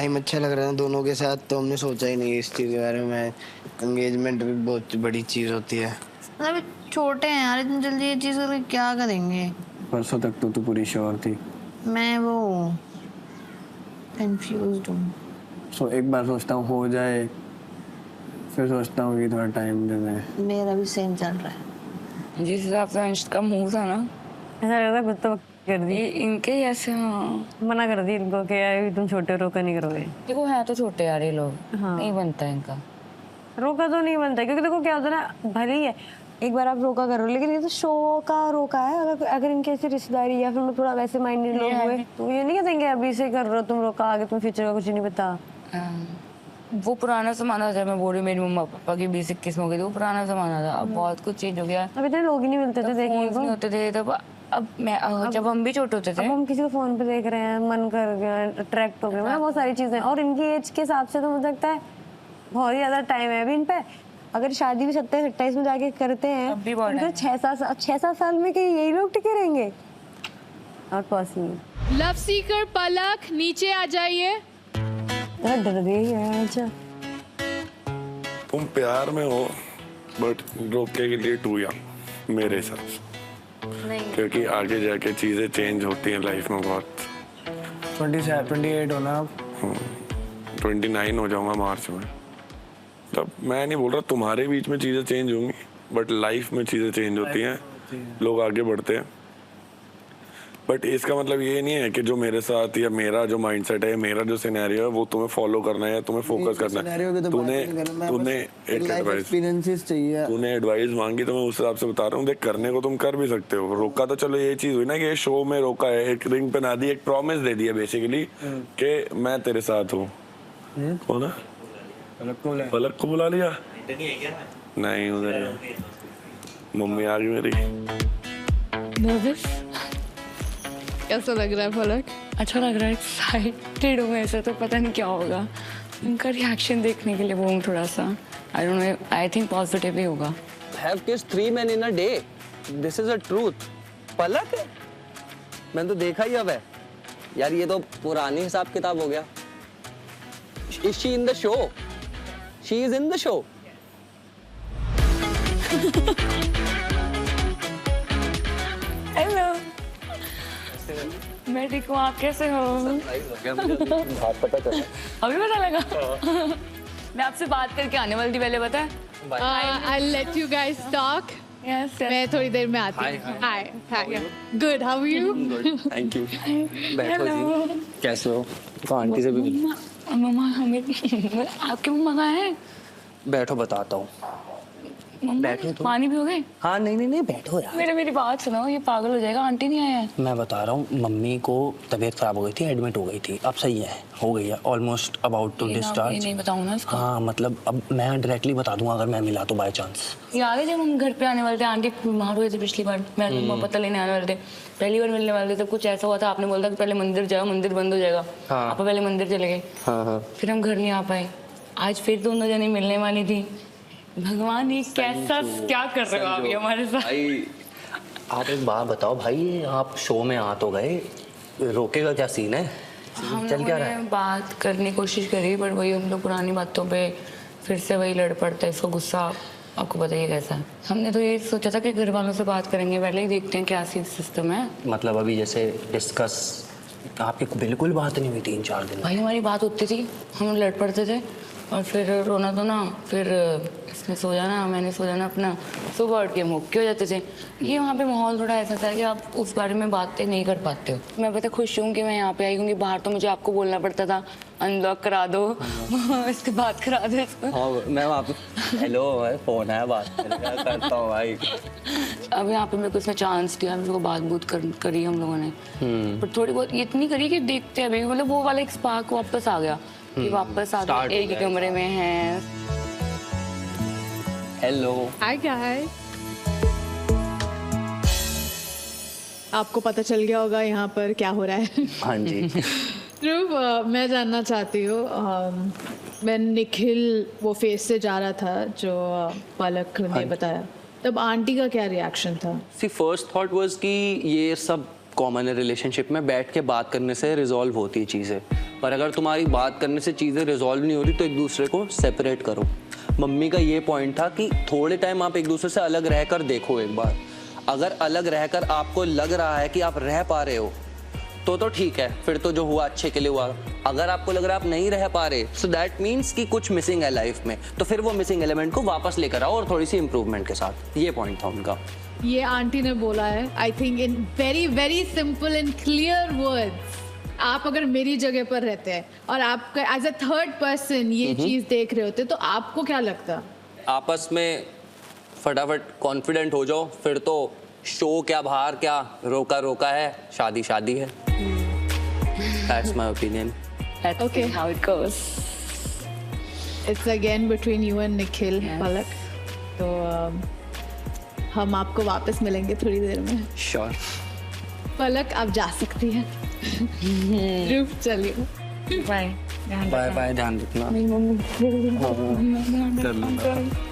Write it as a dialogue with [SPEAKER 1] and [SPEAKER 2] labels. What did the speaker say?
[SPEAKER 1] Time अच्छा लग रहा है दोनों के साथ, तो हमने सोचा ही नहीं इस चीज़ के बारे में। एंगेजमेंट भी बहुत बड़ी चीज़ होती है।
[SPEAKER 2] मतलब छोटे हैं यार, इतनी जल्दी ये चीज़ करके क्या करेंगे।
[SPEAKER 3] परसों तक तो तू पूरी श्योर थी।
[SPEAKER 2] मैं वो कंफ्यूज्ड हूँ।
[SPEAKER 3] सो एक बार सोचता हूँ हो जाए, फिर सोचता हूँ कि थोड़ा टाइम दे दें।
[SPEAKER 2] मेरा भी सेम चल रहा है।
[SPEAKER 4] जिस हिसाब से अंश का मुंह था ना,
[SPEAKER 5] ऐसा लग रहा है तो कर दी
[SPEAKER 4] इनके ऐसे। हाँ,
[SPEAKER 5] मना कर दी इनको कि यार तुम छोटे रोका नहीं करोगे।
[SPEAKER 4] देखो है तो छोटे यार ये लोग,
[SPEAKER 5] हाँ।
[SPEAKER 4] नहीं बनता है इनका।
[SPEAKER 5] रोका तो नहीं बनता क्योंकि देखो क्या होता है ना, भले ही है एक बार आप रोका करो, लेकिन ये तो शो का रोका है। अगर इनके ऐसी रिश्तेदारी या फिर थोड़ा वैसे माइंडेड लोग हुए तो ये नहीं कहते अभी से कर रहे हो तुम रोका, आगे तुम फ्यूचर का कुछ नहीं पता।
[SPEAKER 4] वो पुराना जमाना था, मैं बोल रही मेरी मम्मा पापा की 20-21 हो गई थी, वो पुराना जमाना था। अब बहुत कुछ चेंज हो गया।
[SPEAKER 5] अब इतने लोग ही नहीं मिलते थे देखने को,
[SPEAKER 4] नहीं होते थे तब। अब मैं जब हम भी छोटे होते थे,
[SPEAKER 5] अब हम किसी को फोन पे देख रहे हैं, मन कर गया, अट्रैक्ट हो गए, मतलब बहुत सारी चीजें। और इनकी एज के हिसाब से तो मुझे लगता है बहुत ही ज्यादा टाइम है अभी इन पे। अगर शादी भी 27-28 में जाके करते हैं तो 6-7 साल में कहीं यही लोग टिके रहेंगे? Not possible.
[SPEAKER 6] लव सीकर पलक नीचे आ जाइए।
[SPEAKER 5] डर गई है। अच्छा
[SPEAKER 7] तुम प्यार में हो बट रोके के लिए टू यंग मेरे हिसाब से, क्योंकि आगे जाके चीजें चेंज होती हैं लाइफ में बहुत।
[SPEAKER 3] 28 होना अब।
[SPEAKER 7] 29 हो जाऊंगा मार्च में। तब मैं नहीं बोल रहा तुम्हारे बीच में चीजें चेंज होंगी, बट लाइफ में चीजें चेंज होती हैं, लोग आगे बढ़ते हैं। बट इसका मतलब ये नहीं है कि जो मेरे साथ या मेरा जो माइंडसेट है, मेरा जो सिनेरियो है वो तुम्हें फॉलो करना है या तुम्हें फोकस करना है। तूने
[SPEAKER 3] एक्सपीरियंसेस चाहिए।
[SPEAKER 7] तूने एडवाइस मांगी तो मैं उस हिसाब से बता रहा हूँ। देख करने को तुम कर भी सकते हो। रोका तो चलो ये चीज हुई ना कि ये शो में रोका है, एक रिंग पहना दी, एक प्रॉमिस दे दिया बेसिकली कि मैं तेरे साथ हूँ। कौन है? पलक को बुला लिया? नहीं उधर मम्मी आ गई मेरी।
[SPEAKER 6] नर्वस कैसा लग रहा है पलक?
[SPEAKER 4] अच्छा लग रहा है, एक्साइटेड हूँ। ऐसे तो पता नहीं क्या होगा, उनका रिएक्शन देखने के लिए वो हूँ थोड़ा सा। I don't know, I think positive ही होगा।
[SPEAKER 8] Have kissed 3 men in a day. This is a truth. पलक है? मैंने तो देखा ही अब है यार, ये तो पुरानी हिसाब किताब हो गया। Is she in the show? She is in the show.
[SPEAKER 4] Hello, मैं ठीक हूँ, आप कैसे हो?
[SPEAKER 8] पता चला।
[SPEAKER 4] अभी पता लगा? मैं आपसे बात करके आने वाली थी पहले, पता है?
[SPEAKER 6] I'll let you guys talk.
[SPEAKER 4] Yes,
[SPEAKER 6] मैं थोड़ी देर में आती हूँ। Hi. Good. How are you?
[SPEAKER 8] Thank you. बैठो जी। कैसे हो? तो आंटी से भी
[SPEAKER 4] मम्मा हमें आपके मम्मा कहाँ है?
[SPEAKER 8] बैठो बताता हूँ। बैठो तो।
[SPEAKER 4] पानी पियोगे?
[SPEAKER 8] हाँ नहीं बैठो यार।
[SPEAKER 4] मेरी बात सुनो, ये पागल हो जाएगा, आंटी नहीं आया है।
[SPEAKER 8] मैं बता रहा हूँ, मम्मी को तबीयत खराब हो गई थी, एडमिट हो गई थी, अब सही है, हो गई है, ऑलमोस्ट अबाउट टू डिस्चार्ज।
[SPEAKER 4] नहीं बताऊँ ना इसको?
[SPEAKER 8] हाँ मतलब अब मैं डायरेक्टली बता दूंगा अगर मैं मिला तो बाय चांस।
[SPEAKER 4] याद है जब हम घर पे आने वाले थे, आंटी बीमार हुए थे पिछली बार, मैं पता लेने आने वाले थे, पहली बार मिलने वाले थे, तब कुछ ऐसा हुआ था, आपने बोला था कि पहले मंदिर जाओ, मंदिर बंद हो जाएगा। आप पहले मंदिर चले गए। फिर हम घर नहीं आ पाए। आज फिर दोनों जने मिलने वाली थी। भगवान ये कैसा क्या कर रहे हो आप ये हमारे साथ?
[SPEAKER 8] भाई आप एक बात बताओ भाई, आप शो में आ तो गए, रोकेगा क्या सीन है? चल क्या रहा है?
[SPEAKER 4] बात करने की कोशिश करी, बट वही हम लोग पुरानी बातों पे फिर से वही लड़ पड़ता है। इसको गुस्सा आपको बताइए कैसा है। हमने तो ये सोचा था कि घर वालों से बात करेंगे, पहले ही देखते हैं क्या सिस्टम है।
[SPEAKER 8] मतलब अभी जैसे डिस्कस आपकी बिल्कुल बात नहीं हुई 3-4 दिन?
[SPEAKER 4] भाई हमारी बात होती थी, हम लड़ पड़ते थे और फिर रोना तो ना, फिर इसने सो जाना, मैंने सो जाना अपना, सुबह उठ के मुक्के हो जाते थे। ये वहाँ पे माहौल थोड़ा ऐसा था कि आप उस बारे में बातें नहीं कर पाते हो। मैं पता खुश हूँ कि मैं यहाँ पे आई, क्योंकि बाहर तो मुझे आपको बोलना पड़ता था अनब्लॉक करा दो, इसके बात करा दो इसको।
[SPEAKER 8] हाँ मैं वहाँ पे हेलो फोन है, बात करता हूँ भाई।
[SPEAKER 4] अब यहाँ पे मेरे को इसने चांस दिया, मेरे को बात बूत करी हम लोगों ने, पर थोड़ी बहुत इतनी करी कि देखते हैं, मतलब वो वाला एक स्पार्क वापस आ गया कि वापस आ गए, एक ही कमरे में हैं।
[SPEAKER 8] हेलो।
[SPEAKER 6] Hi guys. आपको पता चल गया होगा यहाँ पर क्या हो रहा है।
[SPEAKER 8] हाँ जी।
[SPEAKER 6] ध्रुव, मैं जानना चाहती हूँ, मैं निखिल वो फेस से जा रहा था जो पलक ने बताया, तब आंटी का क्या रिएक्शन था?
[SPEAKER 8] सी फर्स्ट थॉट वाज कि ये सब कॉमन है रिलेशनशिप में, बैठ के बात करने से रिजॉल्व होती है चीज़ें। पर अगर तुम्हारी बात करने से चीज़ें रिजॉल्व नहीं हो रही तो एक दूसरे को सेपरेट करो। मम्मी का ये पॉइंट था कि थोड़े टाइम आप एक दूसरे से अलग रहकर देखो एक बार। अगर अलग रहकर आपको लग रहा है कि आप रह पा रहे हो तो ठीक है, फिर तो जो हुआ अच्छे के लिए हुआ। अगर आपको लग रहा है आप नहीं रह पा रहे, सो दैट मीन्स कि कुछ मिसिंग है लाइफ में, तो फिर वो मिसिंग एलिमेंट को वापस लेकर आओ और थोड़ी सी इंप्रूवमेंट के साथ। ये पॉइंट था उनका।
[SPEAKER 6] ये आंटी ने बोला है, I think in very very simple and clear words. आप अगर मेरी जगह पर रहते हैं और आप एज अ थर्ड पर्सन ये चीज देख रहे होते तो आपको क्या लगता?
[SPEAKER 8] आपस में फटाफट कॉन्फिडेंट हो जाओ, फिर तो शो क्या बाहर क्या, रोका रोका है, शादी शादी है। That's my opinion.
[SPEAKER 4] That's
[SPEAKER 6] Okay.
[SPEAKER 4] how it goes.
[SPEAKER 6] It's again between you and Nikhil, पलक। तो हम आपको वापस मिलेंगे थोड़ी देर में।
[SPEAKER 8] Sure.
[SPEAKER 6] पलक आप जा सकती हैं। ध्रुव चलिए।
[SPEAKER 4] Bye.
[SPEAKER 3] बाय बाय, ध्यान रखना।
[SPEAKER 4] मेरी मम्मी
[SPEAKER 3] चलो।